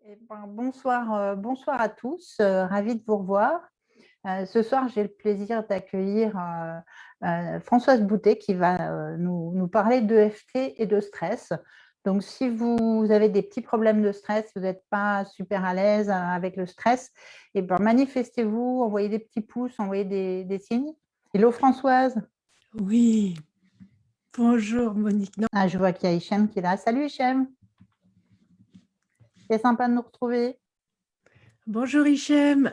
Eh ben, bonsoir, bonsoir à tous, ravie de vous revoir. Ce soir, j'ai le plaisir d'accueillir Françoise Boutet qui va nous parler d'EFT et de stress. Donc, si vous avez des petits problèmes de stress, vous n'êtes pas super à l'aise avec le stress, eh ben, manifestez-vous, envoyez des petits pouces, envoyez des signes. Hello Françoise. Oui, bonjour Monique. Non. Ah, je vois qu'il y a Hichem qui est là. Salut Hichem, c'est sympa de nous retrouver. Bonjour Hichem.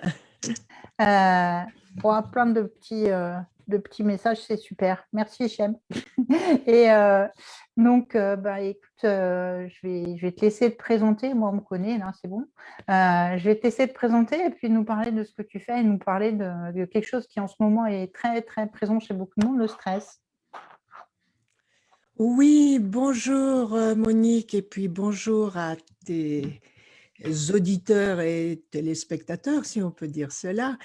Plein de petits messages, c'est super. Merci, Hichem. Et donc, écoute, je vais te laisser te présenter. Moi, on me connaît, là, c'est bon. Je vais te laisser te présenter et puis nous parler de ce que tu fais et nous parler de quelque chose qui, en ce moment, est très, très présent chez beaucoup de monde, le stress. Oui, bonjour Monique et puis bonjour à tes auditeurs et téléspectateurs, si on peut dire cela.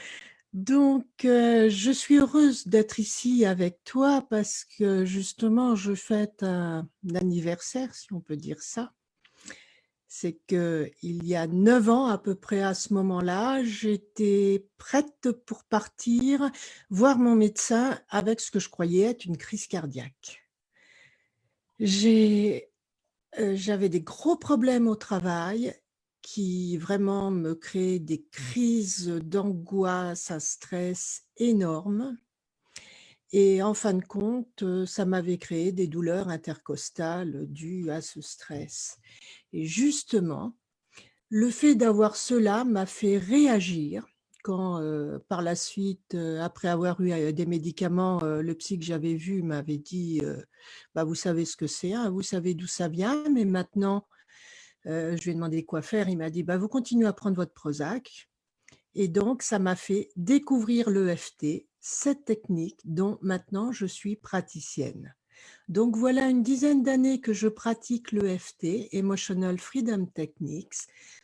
Donc, je suis heureuse d'être ici avec toi parce que justement, je fête un anniversaire, si on peut dire ça. C'est qu'il y a 9 ans à peu près à ce moment-là, j'étais prête pour partir voir mon médecin avec ce que je croyais être une crise cardiaque. J'avais des gros problèmes au travail qui vraiment me créaient des crises d'angoisse, un stress énorme. Et en fin de compte, ça m'avait créé des douleurs intercostales dues à ce stress. Et justement, le fait d'avoir cela m'a fait réagir quand, par la suite, après avoir eu des médicaments, le psy que j'avais vu m'avait dit, bah, vous savez ce que c'est, hein, vous savez d'où ça vient, mais maintenant, je lui ai demandé quoi faire. Il m'a dit, bah, vous continuez à prendre votre Prozac. Et donc, ça m'a fait découvrir l'EFT, cette technique dont maintenant je suis praticienne. Donc voilà une dizaine d'années que je pratique l'EFT, Emotional Freedom Techniques,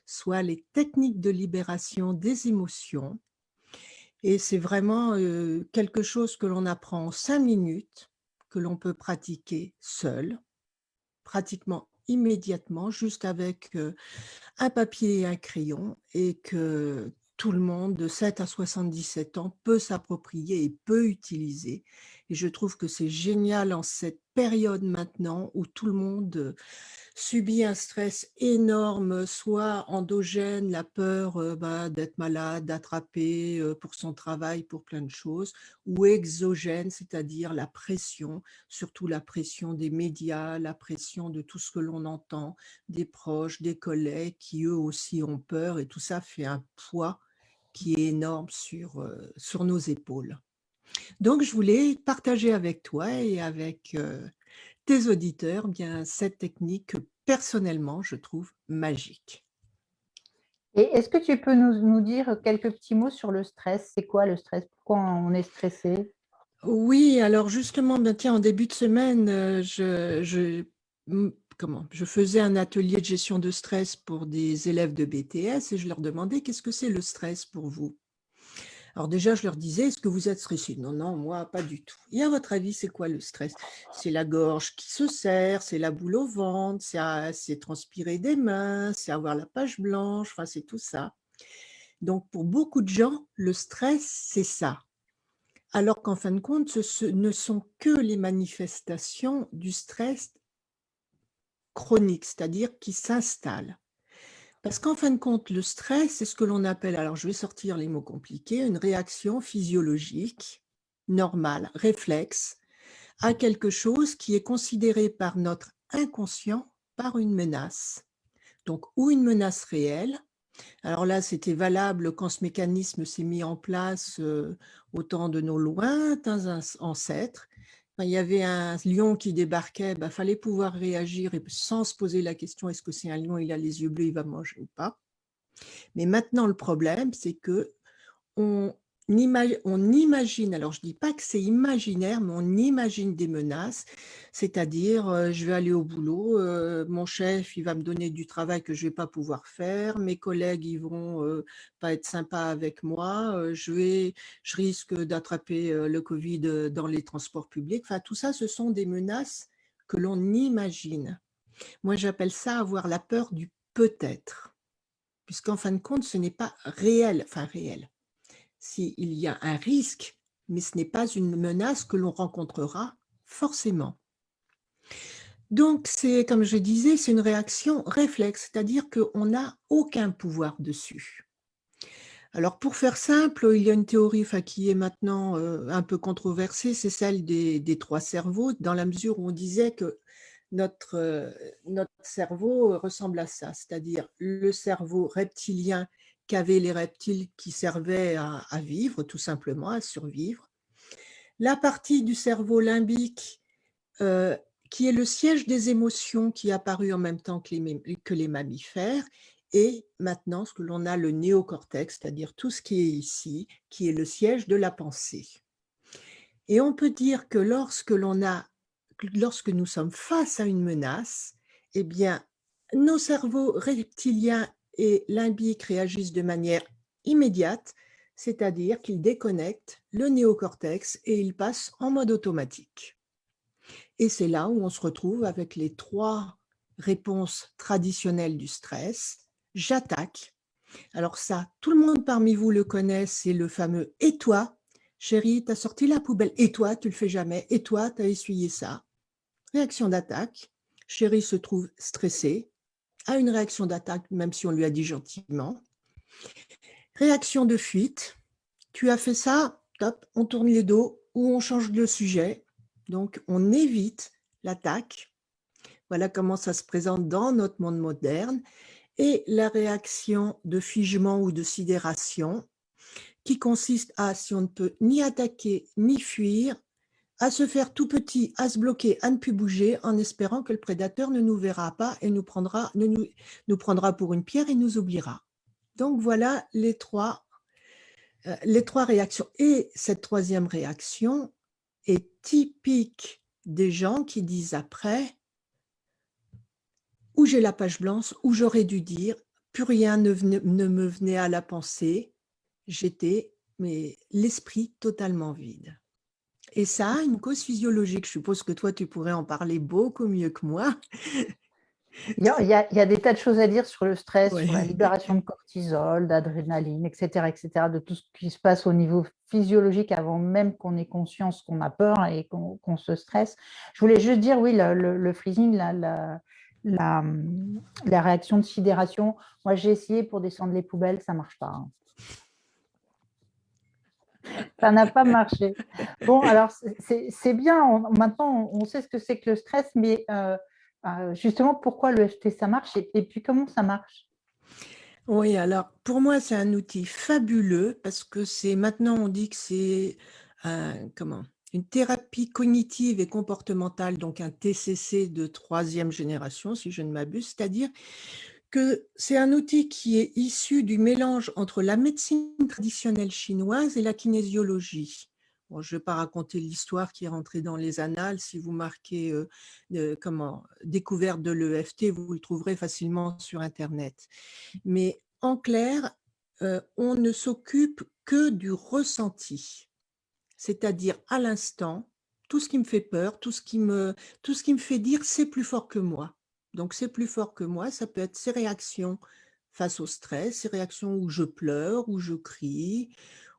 soit les techniques de libération des émotions. Et c'est vraiment quelque chose que l'on apprend en 5 minutes, que l'on peut pratiquer seul, pratiquement immédiatement, juste avec un papier et un crayon, et que tout le monde de 7 à 77 ans peut s'approprier et peut utiliser. Et je trouve que c'est génial en cette période maintenant où tout le monde subit un stress énorme, soit endogène, la peur d'être malade, d'attraper pour son travail, pour plein de choses, ou exogène, c'est-à-dire la pression, surtout la pression des médias, la pression de tout ce que l'on entend, des proches, des collègues qui eux aussi ont peur, et tout ça fait un poids qui est énorme sur nos épaules. Donc, je voulais partager avec toi et avec tes auditeurs bien cette technique que personnellement je trouve magique. Et est-ce que tu peux nous dire quelques petits mots sur le stress? C'est quoi le stress? Pourquoi on est stressé? Oui, alors justement, ben tiens, en début de semaine, je faisais un atelier de gestion de stress pour des élèves de BTS et je leur demandais qu'est-ce que c'est le stress pour vous? Alors déjà, je leur disais, est-ce que vous êtes stressé? Non, non, moi, pas du tout. Et à votre avis, c'est quoi le stress? C'est la gorge qui se serre, c'est la boule au ventre, c'est transpirer des mains, c'est avoir la page blanche, enfin, c'est tout ça. Donc, pour beaucoup de gens, le stress, c'est ça. Alors qu'en fin de compte, ce ne sont que les manifestations du stress chronique, c'est-à-dire qui s'installe. Parce qu'en fin de compte, le stress, c'est ce que l'on appelle, alors je vais sortir les mots compliqués, une réaction physiologique, normale, réflexe, à quelque chose qui est considéré par notre inconscient par une menace. Donc, ou une menace réelle. Alors là, c'était valable quand ce mécanisme s'est mis en place au temps de nos lointains ancêtres. Quand il y avait un lion qui débarquait, il fallait pouvoir réagir et sans se poser la question est-ce que c'est un lion, il a les yeux bleus, il va manger ou pas. Mais maintenant, le problème, c'est que on imagine, alors je ne dis pas que c'est imaginaire, mais on imagine des menaces, c'est-à-dire je vais aller au boulot, mon chef il va me donner du travail que je ne vais pas pouvoir faire, mes collègues ils vont pas être sympas avec moi, je risque d'attraper le Covid dans les transports publics, enfin tout ça ce sont des menaces que l'on imagine. Moi j'appelle ça avoir la peur du peut-être. puisqu'en fin de compte, ce n'est pas réel, enfin réel. S'il y a un risque, mais ce n'est pas une menace que l'on rencontrera forcément. Donc, c'est, comme je disais, c'est une réaction réflexe, c'est-à-dire qu'on n'a aucun pouvoir dessus. Alors, pour faire simple, il y a une théorie qui est maintenant un peu controversée, c'est celle des trois cerveaux, dans la mesure où on disait que notre cerveau ressemble à ça, c'est-à-dire le cerveau reptilien qu'avaient les reptiles qui servaient à vivre, tout simplement, à survivre. La partie du cerveau limbique qui est le siège des émotions qui est apparu en même temps que les mammifères, et maintenant ce que l'on a le néocortex, c'est-à-dire tout ce qui est ici, qui est le siège de la pensée. Et on peut dire que lorsque nous sommes face à une menace, eh bien, nos cerveaux reptiliens et limbiques réagissent de manière immédiate, c'est-à-dire qu'ils déconnectent le néocortex et ils passent en mode automatique. Et c'est là où on se retrouve avec les trois réponses traditionnelles du stress. J'attaque. Alors ça, tout le monde parmi vous le connaît, c'est le fameux « Et toi, chérie, t'as sorti la poubelle. Et toi, tu le fais jamais. Et toi, t'as essuyé ça. » Réaction d'attaque. Chérie se trouve stressée, a une réaction d'attaque, même si on lui a dit gentiment. Réaction de fuite. Tu as fait ça, top, on tourne les dos ou on change de sujet. Donc, on évite l'attaque. Voilà comment ça se présente dans notre monde moderne. Et la réaction de figement ou de sidération, qui consiste à, si on ne peut ni attaquer ni fuir, à se faire tout petit, à se bloquer, à ne plus bouger, en espérant que le prédateur ne nous verra pas et nous prendra pour une pierre et nous oubliera. Donc voilà les trois réactions. Et cette troisième réaction est typique des gens qui disent après « où j'ai la page blanche, où j'aurais dû dire, plus rien ne me venait à la pensée, j'étais l'esprit totalement vide ». Et ça a une cause physiologique. Je suppose que toi, tu pourrais en parler beaucoup mieux que moi. Il y a des tas de choses à dire sur le stress, sur la Ouais. libération de cortisol, d'adrénaline, etc., de tout ce qui se passe au niveau physiologique avant même qu'on ait conscience qu'on a peur et qu'on se stresse. Je voulais juste dire, oui, le freezing, la réaction de sidération, moi j'ai essayé pour descendre les poubelles, ça ne marche pas, hein. Ça n'a pas marché. Bon, alors c'est bien, maintenant on sait ce que c'est que le stress, mais justement pourquoi le l'EFT ça marche et puis comment ça marche? Oui, alors pour moi, c'est un outil fabuleux parce que maintenant on dit que c'est une thérapie cognitive et comportementale, donc un TCC de 3e génération, si je ne m'abuse, c'est-à-dire que c'est un outil qui est issu du mélange entre la médecine traditionnelle chinoise et la kinésiologie. Bon, je ne vais pas raconter l'histoire qui est rentrée dans les annales. Si vous marquez découverte de l'EFT, vous le trouverez facilement sur Internet. Mais en clair, on ne s'occupe que du ressenti, c'est-à-dire à l'instant, tout ce qui me fait peur, tout ce qui me fait dire c'est plus fort que moi. Donc c'est plus fort que moi, ça peut être ces réactions face au stress, ces réactions où je pleure, où je crie,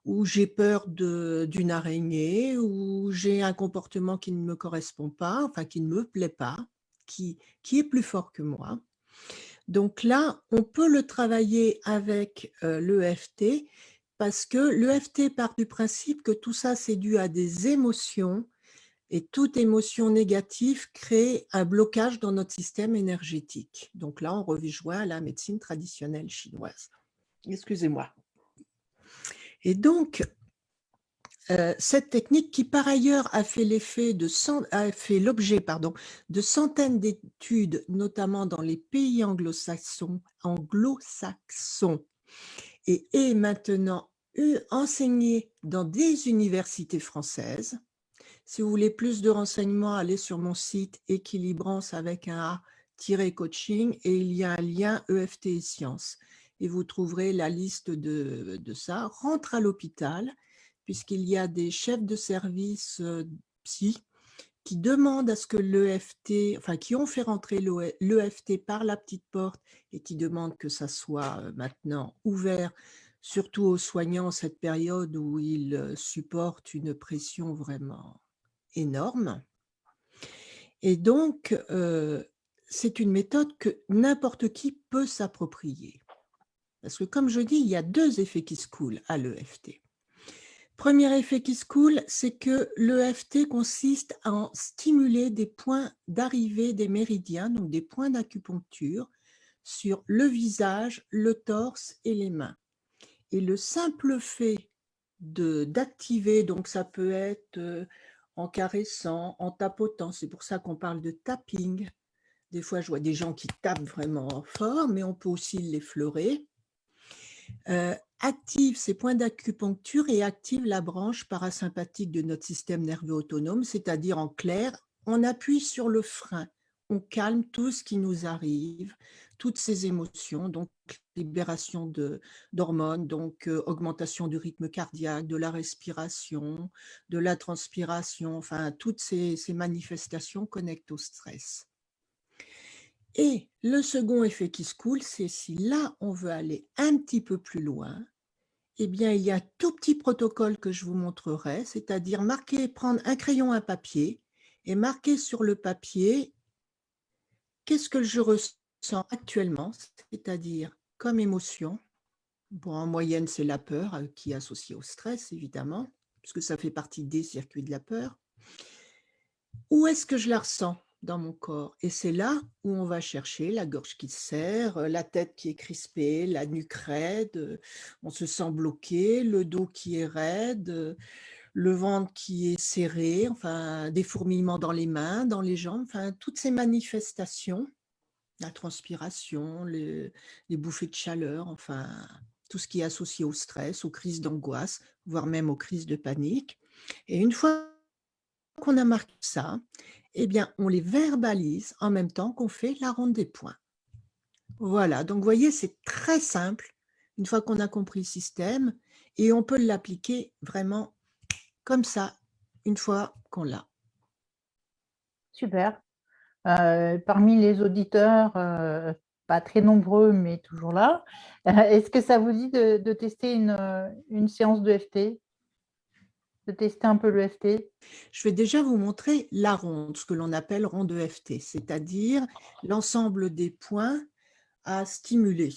où j'ai peur d'une araignée, où j'ai un comportement qui ne me correspond pas, enfin qui ne me plaît pas, qui est plus fort que moi. Donc là, on peut le travailler avec l'EFT parce que l'EFT part du principe que tout ça, c'est dû à des émotions et toute émotion négative crée un blocage dans notre système énergétique. Donc là, on rejoint la médecine traditionnelle chinoise. Excusez-moi. Et donc, cette technique qui par ailleurs a fait l'objet de centaines d'études, notamment dans les pays anglo-saxons, et est maintenant enseignée dans des universités françaises. Si vous voulez plus de renseignements, allez sur mon site Équilibrance avec un A-coaching et il y a un lien EFT et sciences. Et vous trouverez la liste de ça. Rentre à l'hôpital, puisqu'il y a des chefs de service psy qui demandent à ce que l'EFT, enfin qui ont fait rentrer l'EFT par la petite porte et qui demandent que ça soit maintenant ouvert, surtout aux soignants, cette période où ils supportent une pression vraiment énorme. Et donc, c'est une méthode que n'importe qui peut s'approprier. Parce que comme je dis, il y a 2 effets qui se coulent à l'EFT. Premier effet qui se coule, c'est que l'EFT consiste à en stimuler des points d'arrivée des méridiens, donc des points d'acupuncture, sur le visage, le torse et les mains. Et le simple fait d'activer, donc ça peut être en caressant, en tapotant, c'est pour ça qu'on parle de tapping. Des fois, je vois des gens qui tapent vraiment fort, mais on peut aussi l'effleurer. Active ces points d'acupuncture et active la branche parasympathique de notre système nerveux autonome, c'est-à-dire en clair, on appuie sur le frein, on calme tout ce qui nous arrive, toutes ces émotions, donc libération d'hormones, donc augmentation du rythme cardiaque, de la respiration, de la transpiration, enfin toutes ces manifestations connectent au stress. Et le second effet qui se coule, c'est si là, on veut aller un petit peu plus loin, eh bien, il y a un tout petit protocole que je vous montrerai, c'est-à-dire prendre un crayon, un papier, et marquer sur le papier qu'est-ce que je ressens actuellement, c'est-à-dire comme émotion. Bon, en moyenne, c'est la peur qui est associée au stress, évidemment, puisque ça fait partie des circuits de la peur. Où est-ce que je la ressens dans mon corps? Et c'est là où on va chercher la gorge qui se serre, la tête qui est crispée, la nuque raide, on se sent bloqué, le dos qui est raide, le ventre qui est serré, enfin des fourmillements dans les mains, dans les jambes, enfin toutes ces manifestations, la transpiration, les bouffées de chaleur, enfin tout ce qui est associé au stress, aux crises d'angoisse, voire même aux crises de panique. Et une fois qu'on a marqué ça, eh bien, on les verbalise en même temps qu'on fait la ronde des points. Voilà, donc vous voyez, c'est très simple une fois qu'on a compris le système et on peut l'appliquer vraiment comme ça une fois qu'on l'a. Super. Parmi les auditeurs, pas très nombreux, mais toujours là, est-ce que ça vous dit de tester une séance de FT, de tester un peu le FT? Je vais déjà vous montrer la ronde, ce que l'on appelle ronde EFT, c'est-à-dire l'ensemble des points à stimuler.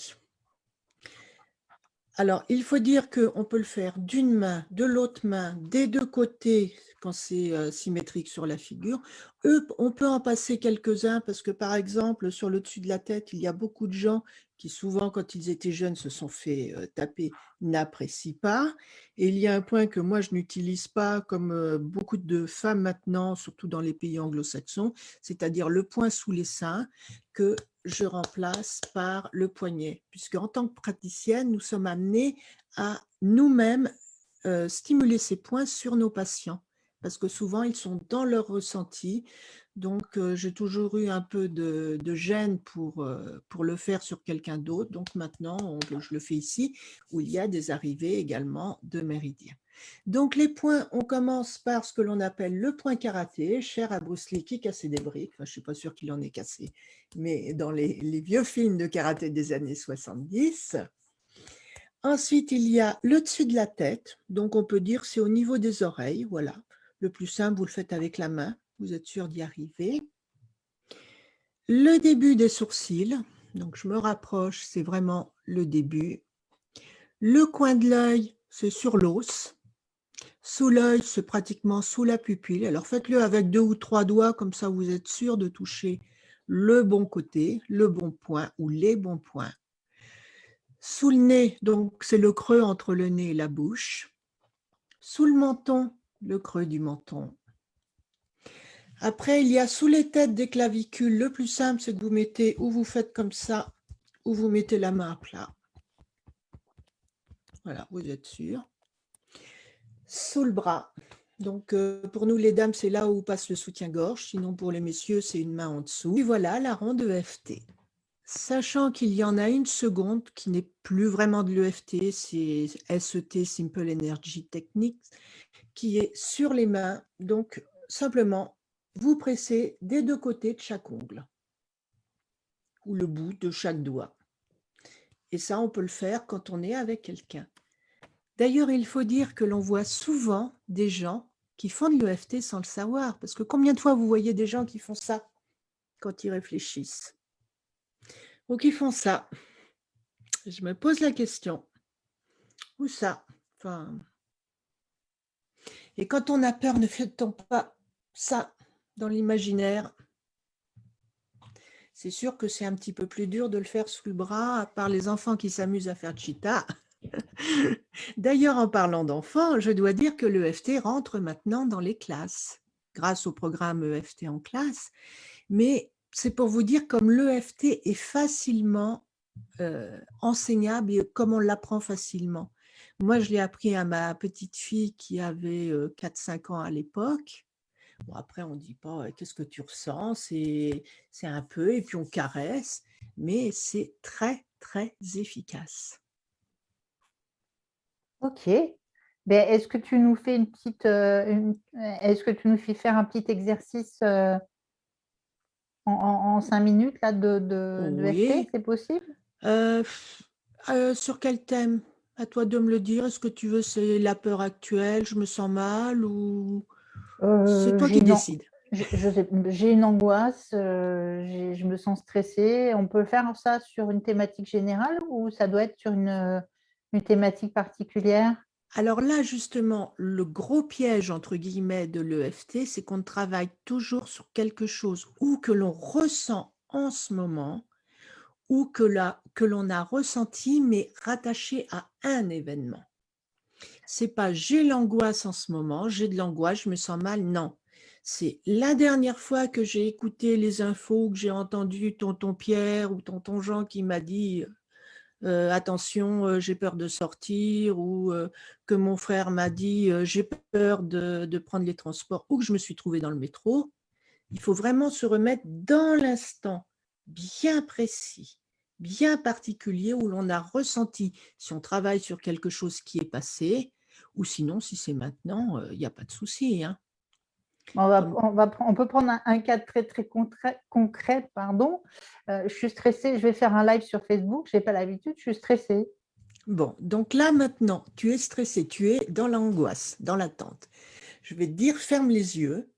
Alors, il faut dire qu'on peut le faire d'une main, de l'autre main, des 2 côtés, quand c'est symétrique sur la figure. On peut en passer quelques-uns parce que, par exemple, sur le dessus de la tête, il y a beaucoup de gens qui, souvent, quand ils étaient jeunes, se sont fait taper, n'apprécient pas. Et il y a un point que moi, je n'utilise pas, comme beaucoup de femmes maintenant, surtout dans les pays anglo-saxons, c'est-à-dire le point sous les seins, que je remplace par le poignet, puisque en tant que praticienne, nous sommes amenés à nous-mêmes stimuler ces points sur nos patients, parce que souvent, ils sont dans leur ressenti. Donc, j'ai toujours eu un peu de gêne pour le faire sur quelqu'un d'autre. Donc, maintenant, je le fais ici, où il y a des arrivées également de méridiens. Donc, les points, on commence par ce que l'on appelle le point karaté, cher à Bruce Lee qui cassait des briques. Enfin, je ne suis pas sûre qu'il en ait cassé, mais dans les vieux films de karaté des années 70. Ensuite, il y a le dessus de la tête. Donc, on peut dire c'est au niveau des oreilles. Voilà. Le plus simple, vous le faites avec la main. Vous êtes sûr d'y arriver. Le début des sourcils. Donc, je me rapproche. C'est vraiment le début. Le coin de l'œil, c'est sur l'os. Sous l'œil, c'est pratiquement sous la pupille. Alors, faites-le avec 2 ou 3 doigts. Comme ça, vous êtes sûr de toucher le bon côté, le bon point ou les bons points. Sous le nez, donc c'est le creux entre le nez et la bouche. Sous le menton, le creux du menton. Après, il y a sous les têtes des clavicules. Le plus simple, c'est que vous mettez, ou vous faites comme ça, ou vous mettez la main à plat. Voilà, vous êtes sûr. Sous le bras. Donc, pour nous, les dames, c'est là où passe le soutien-gorge. Sinon, pour les messieurs, c'est une main en dessous. Et voilà la ronde EFT. Sachant qu'il y en a une seconde qui n'est plus vraiment de l'EFT, c'est SET, Simple Energy Techniques, qui est sur les mains. Donc, simplement, vous pressez des deux côtés de chaque ongle ou le bout de chaque doigt. Et ça, on peut le faire quand on est avec quelqu'un. D'ailleurs, il faut dire que l'on voit souvent des gens qui font de l'EFT sans le savoir. Parce que combien de fois vous voyez des gens qui font ça quand ils réfléchissent? Donc, ils font ça. Je me pose la question. Où ça? Enfin... Et quand on a peur, ne fait-on pas ça dans l'imaginaire? C'est sûr que c'est un petit peu plus dur de le faire sous le bras, à part les enfants qui s'amusent à faire cheetah. D'ailleurs, en parlant d'enfants, je dois dire que l'EFT rentre maintenant dans les classes, grâce au programme EFT en classe. Mais c'est pour vous dire comme l'EFT est facilement enseignable et comme on l'apprend facilement. Moi, je l'ai appris à ma petite fille qui avait 4-5 ans à l'époque. Bon, après, on ne dit pas qu'est-ce que tu ressens, c'est un peu, et puis on caresse, mais c'est très, très efficace. Ok. Ben, est-ce que tu nous fais est-ce que tu nous fais faire un petit exercice en 5 minutes là, de FT, Oui. c'est possible? Sur quel thème? À toi de me le dire. Est-ce que tu veux, c'est la peur actuelle, je me sens mal, ou c'est toi qui décides? J'ai une angoisse, je me sens stressée. On peut faire ça sur une thématique générale ou ça doit être sur une thématique particulière? Alors là, justement, le gros piège, entre guillemets, de l'EFT, c'est qu'on travaille toujours sur quelque chose ou que l'on ressent en ce moment, ou que l'on a ressenti, mais rattaché à un événement. C'est pas j'ai l'angoisse en ce moment, j'ai de l'angoisse, je me sens mal. Non, c'est la dernière fois que j'ai écouté les infos, que j'ai entendu tonton Pierre ou tonton Jean qui m'a dit attention, j'ai peur de sortir, ou que mon frère m'a dit j'ai peur de prendre les transports, ou que je me suis trouvée dans le métro. Il faut vraiment se remettre dans l'instant bien précis, bien particulier où l'on a ressenti, si on travaille sur quelque chose qui est passé, ou sinon, si c'est maintenant, il n'y a pas de souci. Hein. On peut prendre un cas très, très concret, pardon. Je suis stressée, je vais faire un live sur Facebook, je n'ai pas l'habitude, je suis stressée. Bon, donc là maintenant, tu es stressé, tu es dans l'angoisse, dans l'attente. Je vais te dire, ferme les yeux.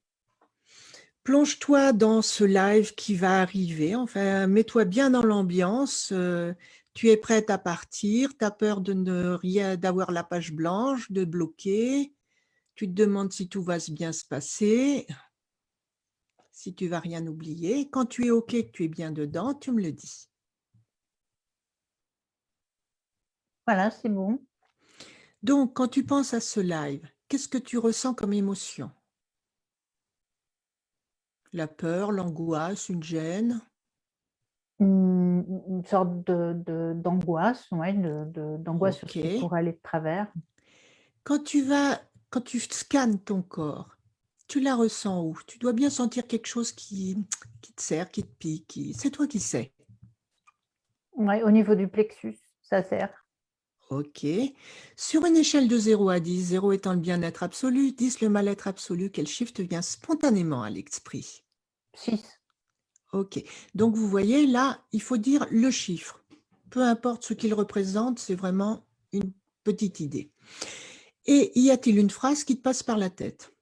Plonge-toi dans ce live qui va arriver, enfin, mets-toi bien dans l'ambiance, tu es prête à partir, tu as peur de ne rien, d'avoir la page blanche, de bloquer, tu te demandes si tout va bien se passer, si tu vas rien oublier. Quand tu es OK, que tu es bien dedans, tu me le dis. Voilà, c'est bon. Donc, quand tu penses à ce live, qu'est-ce que tu ressens comme émotion? La peur, l'angoisse, une gêne? Une sorte d'angoisse, ouais, d'angoisse sur ce qui OK. pourrait aller de travers. Quand tu scannes ton corps, tu la ressens où? Tu dois bien sentir quelque chose qui te serre, qui te pique. C'est toi qui sais. Ouais, au niveau du plexus, ça sert. OK. Sur une échelle de 0 à 10, 0 étant le bien-être absolu, 10 le mal-être absolu, quel chiffre te vient spontanément à l'esprit? 6. OK. Donc, vous voyez, là, il faut dire le chiffre. Peu importe ce qu'il représente, c'est vraiment une petite idée. Et y a-t-il une phrase qui te passe par la tête?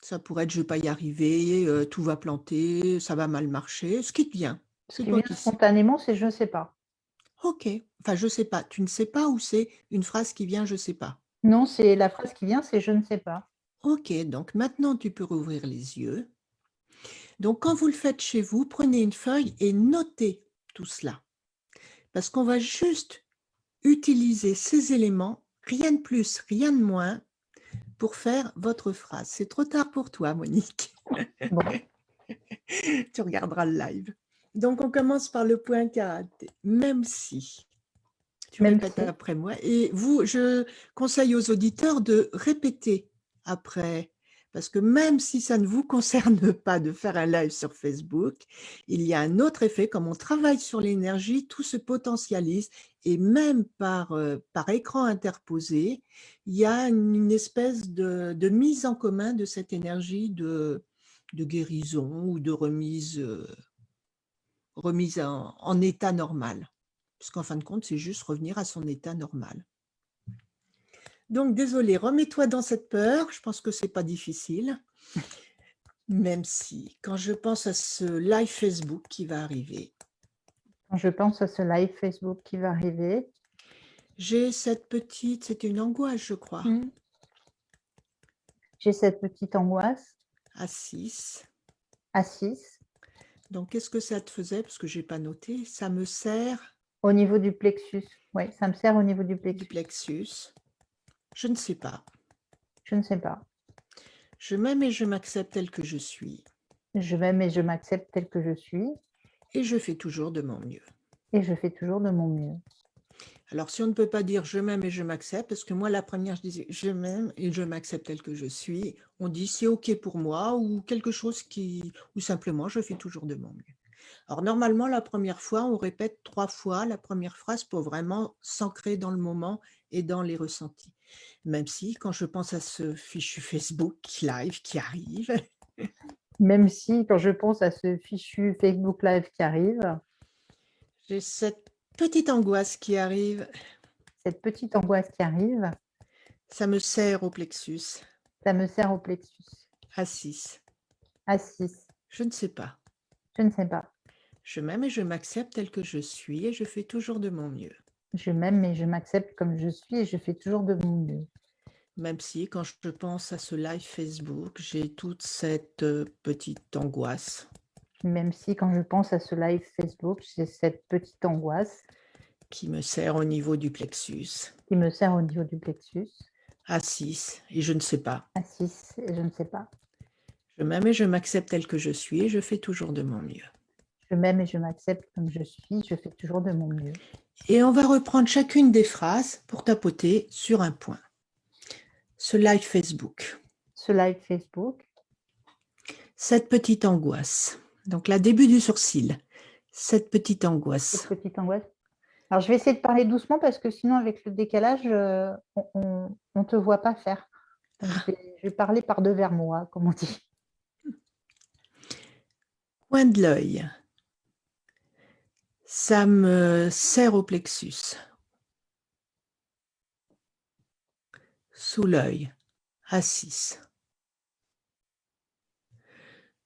Ça pourrait être « je ne vais pas y arriver »,« tout va planter »,« ça va mal marcher », ce qui te vient. Ce C'est qui toi vient qui sais. spontanément, c'est je ne sais pas. OK. Enfin, je ne sais pas. Tu ne sais pas, ou c'est une phrase qui vient « je ne sais pas ». Non, c'est la phrase qui vient, c'est je ne sais pas. OK. Donc, maintenant, tu peux rouvrir les yeux. Donc, quand vous le faites chez vous, prenez une feuille et notez tout cela. Parce qu'on va juste utiliser ces éléments, rien de plus, rien de moins, pour faire votre phrase. C'est trop tard pour toi, Monique. Bon. Tu regarderas le live. Donc, on commence par le point karaté. Même si, tu Même répètes si. après moi. Et vous, je conseille aux auditeurs de répéter après, Parce que même si ça ne vous concerne pas de faire un live sur Facebook, il y a un autre effet, comme on travaille sur l'énergie, tout se potentialise et même par écran interposé, il y a une espèce de mise en commun de cette énergie de guérison ou de remise en état normal. Puisqu'en fin de compte, c'est juste revenir à son état normal. Donc, désolé, remets-toi dans cette peur. Je pense que ce n'est pas difficile. Même si, quand je pense à ce live Facebook qui va arriver, Quand je pense à ce live Facebook qui va arriver, j'ai cette petite, c'est une angoisse, je crois, j'ai cette petite angoisse à 6. à 6 Donc, qu'est-ce que ça te faisait? Parce que je n'ai pas noté. Ça me sert au niveau du plexus. Oui, ça me sert au niveau du du plexus. plexus. Je ne sais pas. Je ne sais pas. Je m'aime et je m'accepte tel que je suis. Je m'aime et je m'accepte tel que je suis. Et je fais toujours de mon mieux. Et je fais toujours de mon mieux. Alors, si on ne peut pas dire je m'aime et je m'accepte, parce que moi, la première, je disais je m'aime et je m'accepte tel que je suis, on dit c'est OK pour moi ou quelque chose ou simplement je fais toujours de mon mieux. Alors, normalement, la première fois, on répète 3 fois la première phrase pour vraiment s'ancrer dans le moment et dans les ressentis. Même si, quand je pense à ce fichu Facebook Live qui arrive, Même si, quand je pense à ce fichu Facebook Live qui arrive, j'ai cette petite angoisse qui arrive. cette petite angoisse qui arrive, Ça me serre au plexus, ça me sert au plexus. à 6. À 6, Je ne sais pas. je ne sais pas. Je m'aime et je m'accepte tel que je suis et je fais toujours de mon mieux. Je m'aime et je m'accepte comme je suis et je fais toujours de mon mieux. Même si, quand je pense à ce live Facebook, j'ai toute cette petite angoisse. Même si, quand je pense à ce live Facebook, j'ai cette petite angoisse qui me serre au niveau du plexus. qui me sert au niveau du plexus. À 6, et je ne sais pas. À 6, et je ne sais pas. Je m'aime et je m'accepte tel que je suis et je fais toujours de mon mieux. Je m'aime et je m'accepte comme je suis, je fais toujours de mon mieux. Et on va reprendre chacune des phrases pour tapoter sur un point. Ce live Facebook. Ce live Facebook. Cette petite angoisse. Donc là, début du sourcil. Cette petite angoisse. Cette petite angoisse. Alors, je vais essayer de parler doucement parce que sinon, avec le décalage, on ne te voit pas faire. Donc, je vais parler par devers moi, comme on dit. Coin de l'œil. Ça me serre au plexus. Sous l'œil. À 6.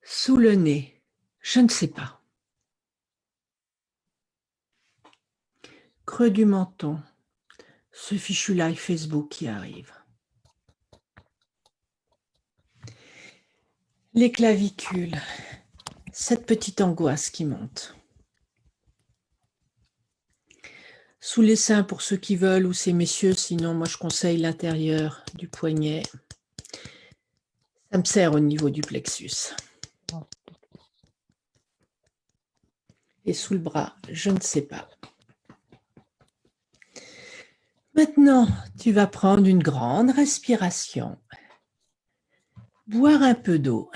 Sous le nez. Je ne sais pas. Creux du menton. Ce fichu live Facebook qui arrive. Les clavicules. Cette petite angoisse qui monte. Sous les seins pour ceux qui veulent, ou ces messieurs, sinon moi je conseille l'intérieur du poignet. Ça me serre au niveau du plexus. Et sous le bras, je ne sais pas. Maintenant, tu vas prendre une grande respiration. Boire un peu d'eau.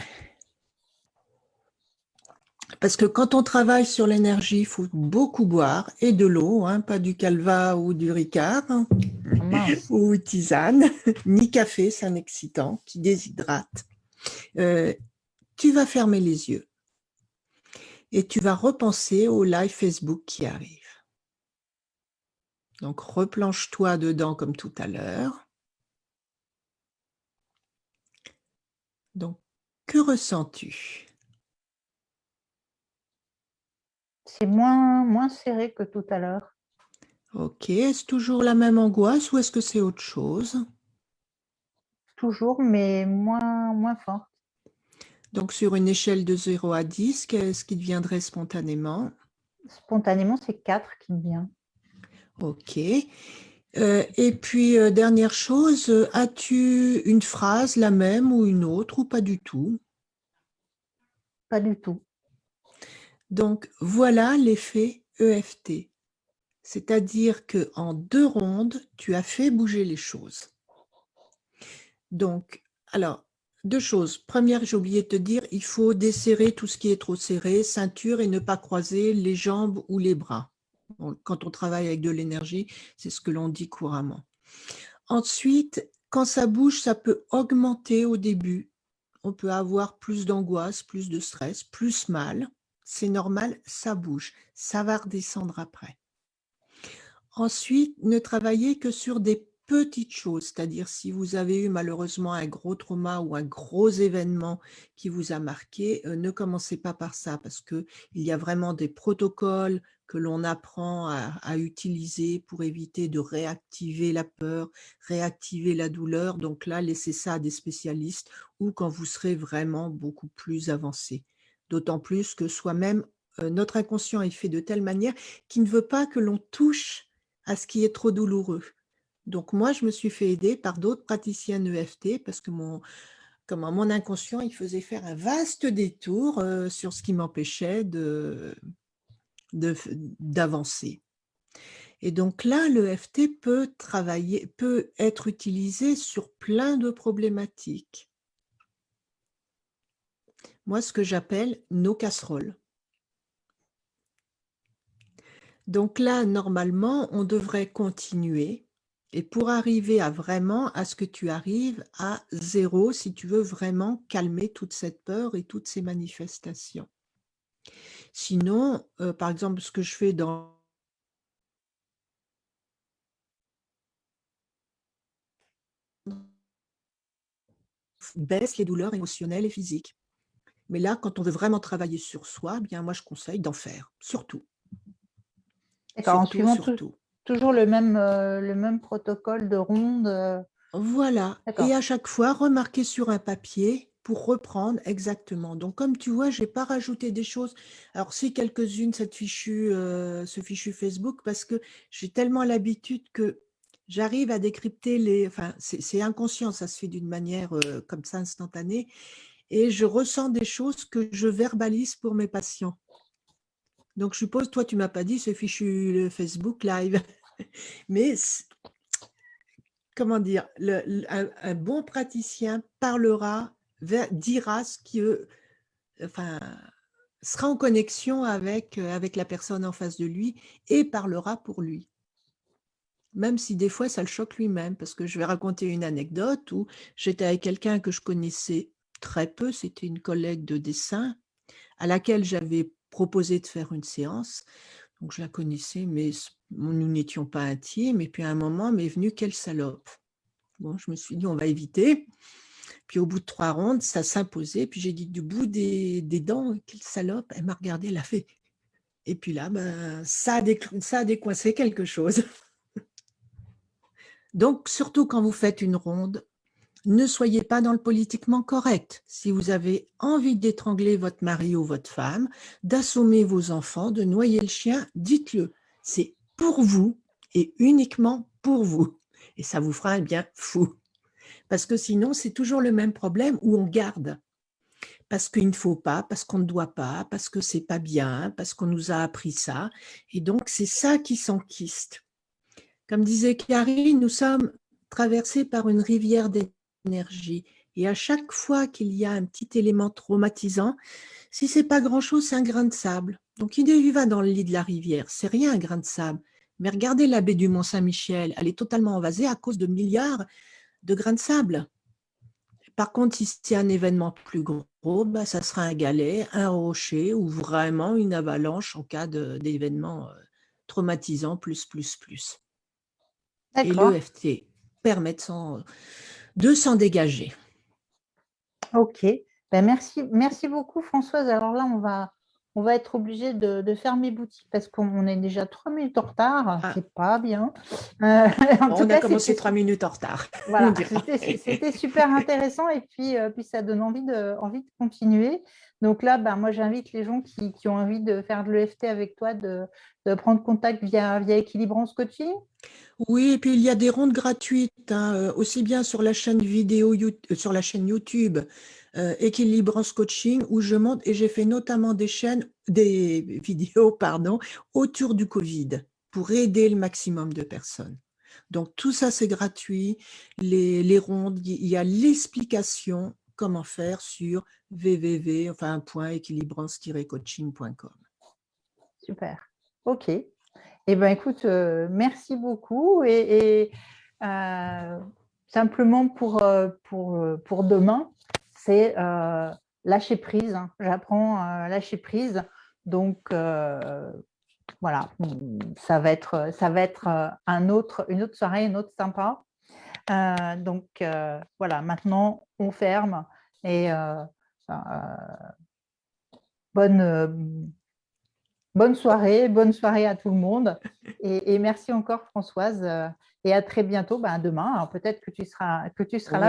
Parce que quand on travaille sur l'énergie, il faut beaucoup boire, et de l'eau, hein, pas du calva ou du ricard, ou tisane, ni café, c'est un excitant qui déshydrate. Tu vas fermer les yeux et tu vas repenser au live Facebook qui arrive. Donc, replonge-toi dedans comme tout à l'heure. Donc, que ressens-tu? C'est moins serré que tout à l'heure. Ok, est-ce toujours la même angoisse ou est-ce que c'est autre chose? Toujours, mais moins fort. Donc, sur une échelle de 0 à 10, qu'est-ce qui te viendrait spontanément? Spontanément, c'est 4 qui me vient. Ok. Et puis, dernière chose, as-tu une phrase, la même ou une autre, ou pas du tout? Pas du tout. Donc, voilà l'effet EFT. C'est-à-dire qu'en 2 rondes, tu as fait bouger les choses. Donc, alors, Deux choses. Première, j'ai oublié de te dire, il faut desserrer tout ce qui est trop serré, ceinture, et ne pas croiser les jambes ou les bras. Quand on travaille avec de l'énergie, c'est ce que l'on dit couramment. Ensuite, quand ça bouge, ça peut augmenter au début. On peut avoir plus d'angoisse, plus de stress, plus mal. C'est normal, ça bouge. Ça va redescendre après. Ensuite, ne travaillez que sur des petites choses, c'est-à-dire si vous avez eu malheureusement un gros trauma ou un gros événement qui vous a marqué, ne commencez pas par ça parce qu'il y a vraiment des protocoles que l'on apprend à utiliser pour éviter de réactiver la peur, réactiver la douleur. Donc là, laissez ça à des spécialistes ou quand vous serez vraiment beaucoup plus avancé. D'autant plus que soi-même, notre inconscient est fait de telle manière qu'il ne veut pas que l'on touche à ce qui est trop douloureux. Donc moi, je me suis fait aider par d'autres praticiens EFT parce que comme mon inconscient, il faisait faire un vaste détour sur ce qui m'empêchait d'avancer. Et donc là, l'EFT peut être utilisé sur plein de problématiques. Moi, ce que j'appelle nos casseroles. Donc là, normalement, on devrait continuer. Et pour arriver à ce que tu arrives à 0, si tu veux vraiment calmer toute cette peur et toutes ces manifestations. Sinon, par exemple, ce que je fais dans baisse les douleurs émotionnelles et physiques. Mais là, quand on veut vraiment travailler sur soi, bien moi je conseille d'en faire, surtout. D'accord, en suivant Surtout. toujours le même protocole de ronde. Voilà, et à chaque fois, remarquer sur un papier pour reprendre exactement. Donc, comme tu vois, je n'ai pas rajouté des choses. Alors, c'est quelques-unes, ce fichu Facebook, parce que j'ai tellement l'habitude que j'arrive à décrypter les… Enfin, c'est inconscient, ça se fait d'une manière comme ça, instantanée. Et je ressens des choses que je verbalise pour mes patients. Donc, je suppose, toi, tu ne m'as pas dit ce fichu Facebook Live. Mais… comment dire, un bon praticien parlera, dira ce qui enfin, sera en connexion avec la personne en face de lui et parlera pour lui. Même si des fois, ça le choque lui-même, parce que je vais raconter une anecdote où j'étais avec quelqu'un que je connaissais très peu, c'était une collègue de dessin, à laquelle j'avais proposé de faire une séance. Donc, je la connaissais, mais nous n'étions pas intimes. Et puis, à un moment, m'est venue quelle salope. Bon, je me suis dit, on va éviter. Puis au bout de 3 rondes, ça s'imposait. Puis j'ai dit, du bout des dents, quelle salope. Elle m'a regardé, elle a fait. Et puis là, ben, ça a décoincé quelque chose. Donc, surtout quand vous faites une ronde, ne soyez pas dans le politiquement correct. Si vous avez envie d'étrangler votre mari ou votre femme, d'assommer vos enfants, de noyer le chien, dites-le. C'est pour vous et uniquement pour vous. Et ça vous fera un bien fou. Parce que sinon, c'est toujours le même problème où on garde. Parce qu'il ne faut pas, parce qu'on ne doit pas, parce que c'est pas bien, parce qu'on nous a appris ça. Et donc, c'est ça qui s'enquiste. Comme disait Carrie, nous sommes traversés par une rivière d'énergie. Et à chaque fois qu'il y a un petit élément traumatisant, si c'est pas grand-chose, c'est un grain de sable. Donc, il va dans le lit de la rivière. C'est rien, un grain de sable. Mais regardez la baie du Mont-Saint-Michel. Elle est totalement envasée à cause de milliards de grains de sable. Par contre, si c'est un événement plus gros, bah, ça sera un galet, un rocher ou vraiment une avalanche en cas d'événement traumatisant plus. Et l'EFT permet de s'en dégager. Ok, ben merci beaucoup Françoise. Alors là, on va être obligé de fermer boutique parce qu'on est déjà 3 minutes en retard. Ah. C'est pas bien. On a commencé 3 minutes en retard. Voilà, c'était super intéressant et puis ça donne envie de continuer. Donc là, ben, moi, j'invite les gens qui ont envie de faire de l'EFT avec toi de prendre contact via Equilibrance Coaching. Oui, et puis il y a des rondes gratuites, hein, aussi bien sur la chaîne sur la chaîne YouTube Equilibrance Coaching où je monte et j'ai fait notamment des vidéos autour du Covid pour aider le maximum de personnes. Donc tout ça c'est gratuit, les rondes, il y a l'explication comment faire sur www.équilibrance-coaching.com. Super. OK. Eh bien, écoute, merci beaucoup. Et simplement pour demain, c'est lâcher prise. Hein. J'apprends à lâcher prise. Donc, voilà, ça va être une autre soirée, une autre sympa. Donc, voilà, maintenant, on ferme. Et bonne soirée à tout le monde. Et merci encore, Françoise. Et à très bientôt, demain. Alors, peut-être que tu seras là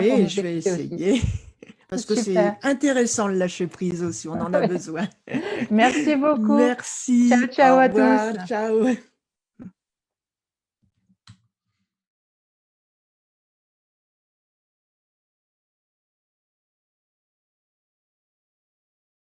pour Oui, nous je vais écouter aussi. essayer. Parce que Super. c'est intéressant le lâcher prise aussi, on en a besoin. Merci beaucoup. Merci, Ciao, ciao au à revoir, tous. ciao.